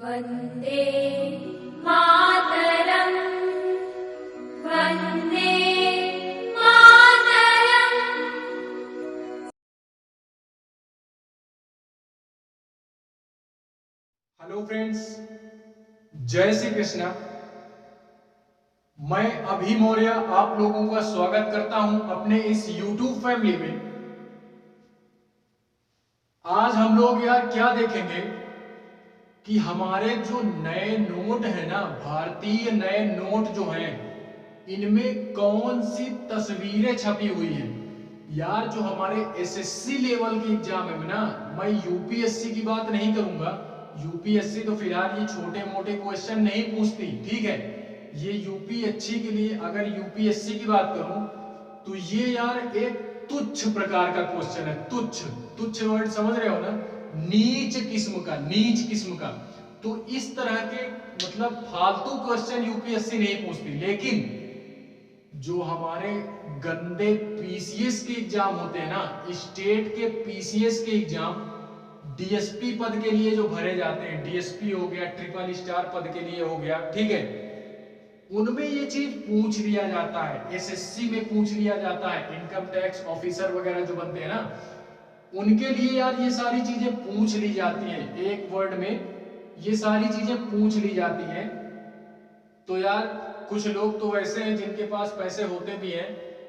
Vande Mataram Vande Mataram. Hello friends, जय श्री कृष्णा। मैं अभी मौर्य आप लोगों का स्वागत करता हूं अपने इस YouTube फैमिली में। आज हम लोग यार क्या देखेंगे कि हमारे जो नए नोट है ना, भारतीय नए नोट जो हैं, इनमें कौन सी तस्वीरें छपी हुई हैं। यार जो हमारे एसएससी लेवल के एग्जाम है ना, मैं यूपीएससी की बात नहीं करूंगा। यूपीएससी तो फिलहाल ये छोटे मोटे क्वेश्चन नहीं पूछती, ठीक है। ये यूपीएससी के लिए, अगर यूपीएससी की बात करूं तो ये यार एक तुच्छ प्रकार का क्वेश्चन है। तुच्छ, तुच्छ वर्ड समझ रहे हो ना, नीच किस्म का, नीच किस्म का। तो इस तरह के मतलब फालतू क्वेश्चन यूपीएससी नहीं पूछती। लेकिन जो हमारे गंदे पीसीएस के एग्जाम होते हैं ना, स्टेट के पीसीएस के एग्जाम, डीएसपी पद के लिए जो भरे जाते हैं, डीएसपी हो गया, ट्रिपल स्टार पद के लिए हो गया, ठीक है, उनमें ये चीज पूछ लिया जाता है। एसएससी में पूछ लिया जाता है। इनकम टैक्स ऑफिसर वगैरह जो बनते हैं ना, उनके लिए यार ये सारी चीजें पूछ ली जाती हैं। एक वर्ड में ये सारी चीजें पूछ ली जाती हैं। तो यार कुछ लोग तो वैसे हैं जिनके पास पैसे होते भी हैं,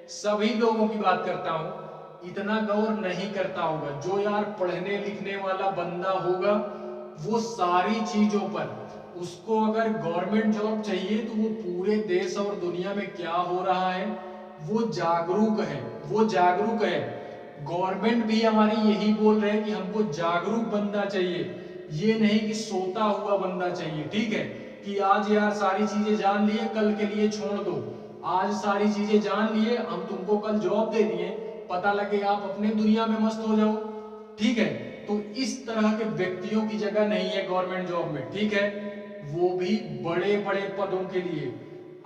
सभी लोगों की बात करता हूं, इतना गौर नहीं करता होगा। जो यार पढ़ने लिखने वाला बंदा होगा, वो सारी चीजों पर, उसको अगर गवर्नमेंट जॉब चाहिए तो वो पूरे देश और दुनिया में क्या हो रहा है वो जागरूक है, वो जागरूक है। गवर्नमेंट भी हमारी यही बोल रहे हैं कि हमको जागरूक बंदा चाहिए, ये नहीं कि सोता हुआ बंदा चाहिए, ठीक है। कि आज यार सारी चीजें जान लिए, कल के लिए छोड़ दो। आज सारी चीजें जान लिए, हम तुमको कल जॉब दे दिए, पता लगे आप अपने दुनिया में मस्त हो जाओ, ठीक है। तो इस तरह के व्यक्तियों की जगह नहीं है गवर्नमेंट जॉब में, ठीक है, वो भी बड़े बड़े पदों के लिए।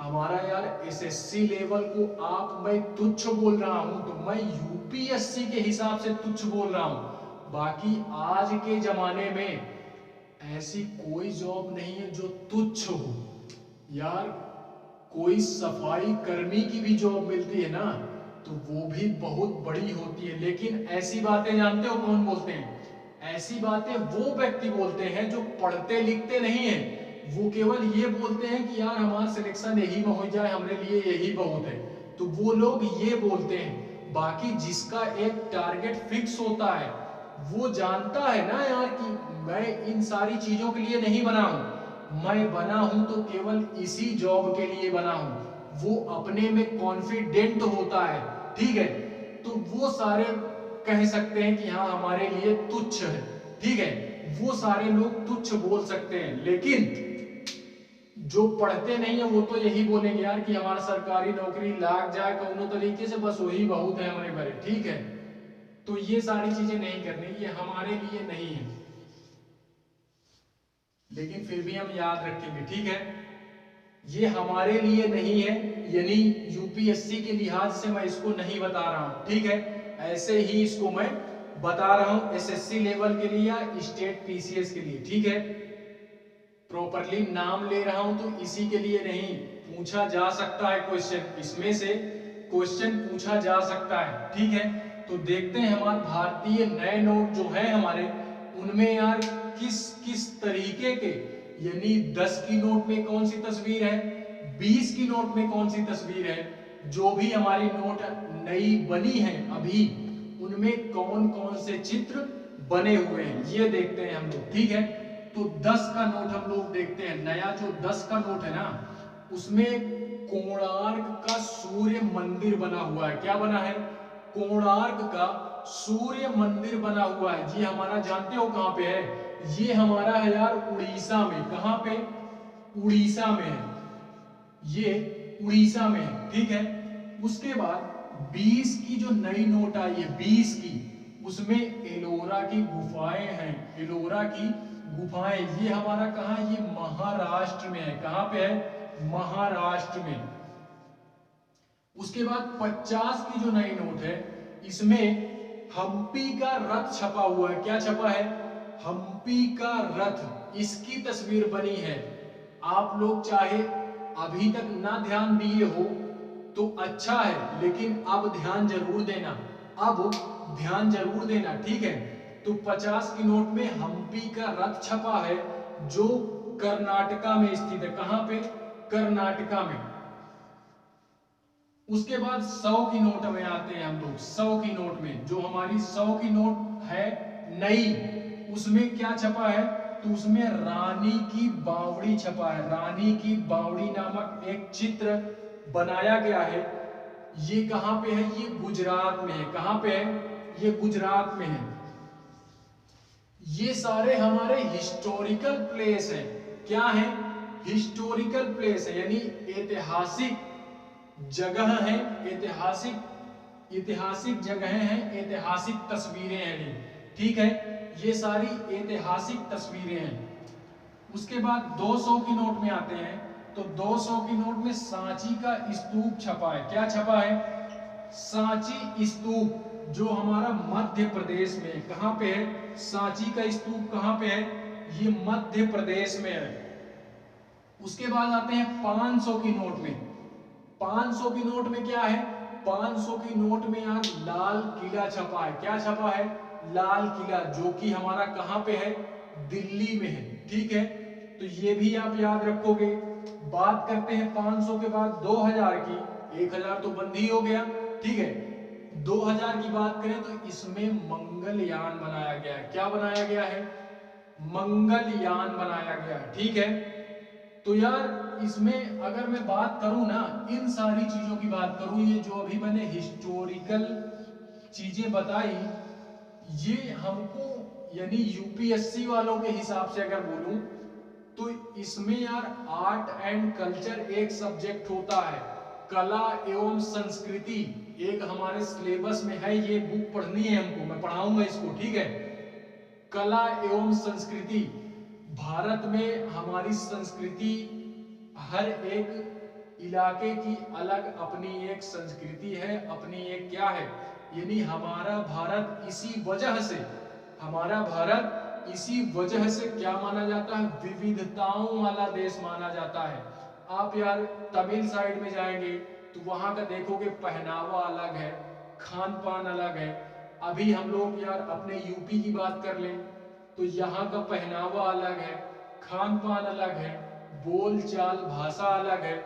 हमारा यार एसएससी लेवल को आप, मैं तुच्छ बोल रहा हूं तो मैं यूपीएससी के हिसाब से तुच्छ बोल रहा हूं। बाकी आज के जमाने में ऐसी कोई जॉब नहीं है जो तुच्छ हो। यार कोई सफाई कर्मी की भी जॉब मिलती है ना, तो वो भी बहुत बड़ी होती है। लेकिन ऐसी बातें जानते हो कौन बोलते हैं? ऐसी बातें वो व्यक्ति बोलते हैं जो पढ़ते लिखते नहीं है। वो केवल ये बोलते हैं कि यार हमारा सिलेक्शन यही में हो जाए, हमारे लिए यही बहुत है, तो वो लोग ये बोलते हैं। बाकी जिसका एक टारगेट फिक्स होता है, वो जानता है ना यार कि मैं इन सारी चीजों के लिए नहीं बना हूं, मैं बना हूं तो केवल इसी जॉब के लिए बना हूं। वो अपने में कॉन्फिडेंट होता है, ठीक है। तो वो सारे कह सकते हैं कि हाँ हमारे लिए तुच्छ है, ठीक है। वो सारे लोग तुच्छ बोल सकते हैं। लेकिन जो पढ़ते नहीं है वो तो यही बोलेंगे यार कि हमारा सरकारी नौकरी लाग जाए कौनो तरीके से, बस वही बहुत है हमारे भरे, ठीक है। तो ये सारी चीजें नहीं करनी, ये हमारे लिए नहीं है। लेकिन फिर भी हम याद रखेंगे, ठीक है, ये हमारे लिए नहीं है। यानी यूपीएससी के लिहाज से मैं इसको नहीं बता रहा हूं, ठीक है। ऐसे ही इसको मैं बता रहा हूं एसएससी लेवल के लिए या स्टेट पीसीएस के लिए, ठीक है। प्रॉपरली नाम ले रहा हूं तो इसी के लिए नहीं। पूछा जा सकता है क्वेश्चन, इसमें से क्वेश्चन पूछा जा सकता है, ठीक है। तो देखते हैं हमारे भारतीय नए नोट जो है हमारे, उनमें यार किस किस तरीके के, यानी 10 की नोट में कौन सी तस्वीर है, 20 की नोट में कौन सी तस्वीर है, जो भी हमारी नोट नई बनी है अभी, उनमें कौन कौन से चित्र बने हुए हैं, ये देखते हैं हम लोग, ठीक है। तो 10 का नोट हम लोग देखते हैं। नया जो 10 का नोट है ना, उसमें कोणार्क का सूर्य मंदिर बना हुआ है। क्या बना है? कोणार्क का सूर्य मंदिर बना हुआ है। ये हमारा जानते हो कहां पे है? ये हमारा है यार उड़ीसा में। कहां पे? उड़ीसा में है, ये उड़ीसा में है, ठीक है। उसके बाद 20 की जो नई नोट आई है, 20 की, उसमें एलोरा की गुफाएं हैं। एलोरा की गुफाएं, ये हमारा कहां है? ये महाराष्ट्र में है। कहां पे है? महाराष्ट्र में। उसके बाद 50 की जो नई नोट है, इसमें हम्पी का रथ छपा हुआ है। क्या छपा है? हम्पी का रथ। इसकी तस्वीर बनी है। आप लोग चाहे अभी तक ना ध्यान दिए हो तो अच्छा है, लेकिन अब ध्यान जरूर देना, अब ध्यान जरूर देना, ठीक है। तो 50 की नोट में हम्पी का रथ छपा है, जो कर्नाटका में स्थित है। कहां पे? कर्नाटका में। उसके बाद 100 की नोट में आते हैं हम लोग। 100 की नोट में, जो हमारी 100 की नोट है नई, उसमें क्या छपा है? तो उसमें रानी की बावड़ी छपा है। रानी की बावड़ी नामक एक चित्र बनाया गया है। ये कहां पे है? ये गुजरात में है। कहां पे है? ये गुजरात में है। ये सारे हमारे हिस्टोरिकल प्लेस हैं। क्या है? हिस्टोरिकल प्लेस है, यानी ऐतिहासिक जगह है। ऐतिहासिक जगह हैं, ऐतिहासिक तस्वीरें हैं, ठीक है। ये सारी ऐतिहासिक तस्वीरें हैं। उसके बाद 200 की नोट में आते हैं। तो 200 की नोट में सांची का स्तूप छपा है। क्या छपा है? सांची स्तूप, जो हमारा मध्य प्रदेश में है। कहां पे है? सांची का स्तूप कहां पे है? ये मध्य प्रदेश में है। उसके बाद आते हैं 500 की नोट में। 500 की नोट में क्या है? 500 की नोट में यार लाल किला छपा है। क्या छपा है? लाल किला, जो कि हमारा कहां पे है? दिल्ली में है, ठीक है। तो ये भी आप याद रखोगे। बात करते हैं 500 के बाद 2000 की। 1000 तो बंद ही हो गया, ठीक है। 2000 की बात करें तो इसमें मंगलयान बनाया गया है। क्या बनाया गया है? मंगलयान बनाया गया है, ठीक है। तो यार इसमें अगर मैं बात करूं ना, इन सारी चीजों की बात करूं, ये जो अभी मैंने हिस्टोरिकल चीजें बताई, ये हमको यानी यूपीएससी वालों के हिसाब से अगर बोलूं तो इसमें यार आर्ट एंड कल्चर एक सब्जेक्ट होता है, कला एवं संस्कृति एक हमारे सिलेबस में है। ये बुक पढ़नी है हमको, मैं पढ़ाऊंगा इसको, ठीक है। कला एवं संस्कृति, भारत में हमारी संस्कृति, हर एक इलाके की अलग अपनी एक संस्कृति है, अपनी एक क्या है, यानी हमारा भारत इसी वजह से, हमारा भारत इसी वजह से क्या माना जाता है? विविधताओं वाला देश माना जाता है। आप यार तमिल साइड में जाएंगे तो वहां का देखोगे पहनावा अलग है, खान पान अलग है। अभी हम लोग यार अपने यूपी की बात कर लें तो यहाँ का पहनावा अलग है, खान पान अलग है, बोल चाल भाषा अलग है।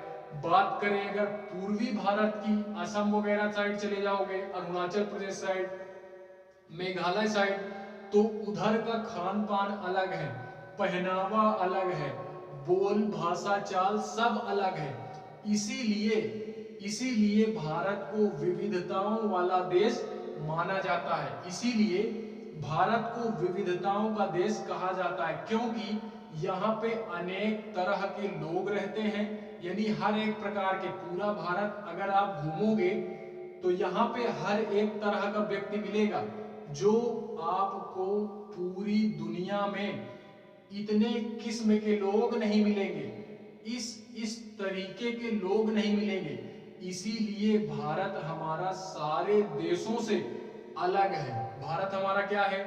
बात करें अगर पूर्वी भारत की, असम वगैरह साइड चले जाओगे, अरुणाचल प्रदेश साइड, मेघालय साइड, तो उधर का खान पान अलग है, पहनावा अलग है, बोल भाषा चाल सब अलग है। इसीलिए इसीलिए भारत को विविधताओं वाला देश माना जाता है। इसीलिए भारत को विविधताओं का देश कहा जाता है, क्योंकि यहाँ पे अनेक तरह के लोग रहते हैं। यानी हर एक प्रकार के, पूरा भारत अगर आप घूमोगे तो यहाँ पे हर एक तरह का व्यक्ति मिलेगा, जो आपको पूरी दुनिया में इतने किस्म के लोग नहीं मिलेंगे, इस तरीके के लोग नहीं मिलेंगे। इसीलिए भारत हमारा सारे देशों से अलग है। भारत हमारा क्या है?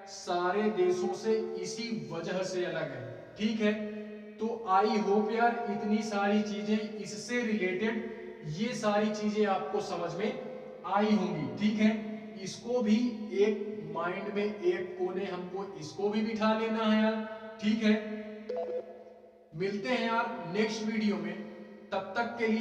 सारे देशों से इसी वजह से अलग है, ठीक है। तो आई होप यार इतनी सारी चीजें इससे रिलेटेड, ये सारी चीजें आपको समझ में आई होंगी, ठीक है। इसको भी एक माइंड में एक कोने हमको इसको भी बिठा लेना है यार, ठीक है। मिलते हैं यार नेक्स्ट वीडियो में, तब तक के लिए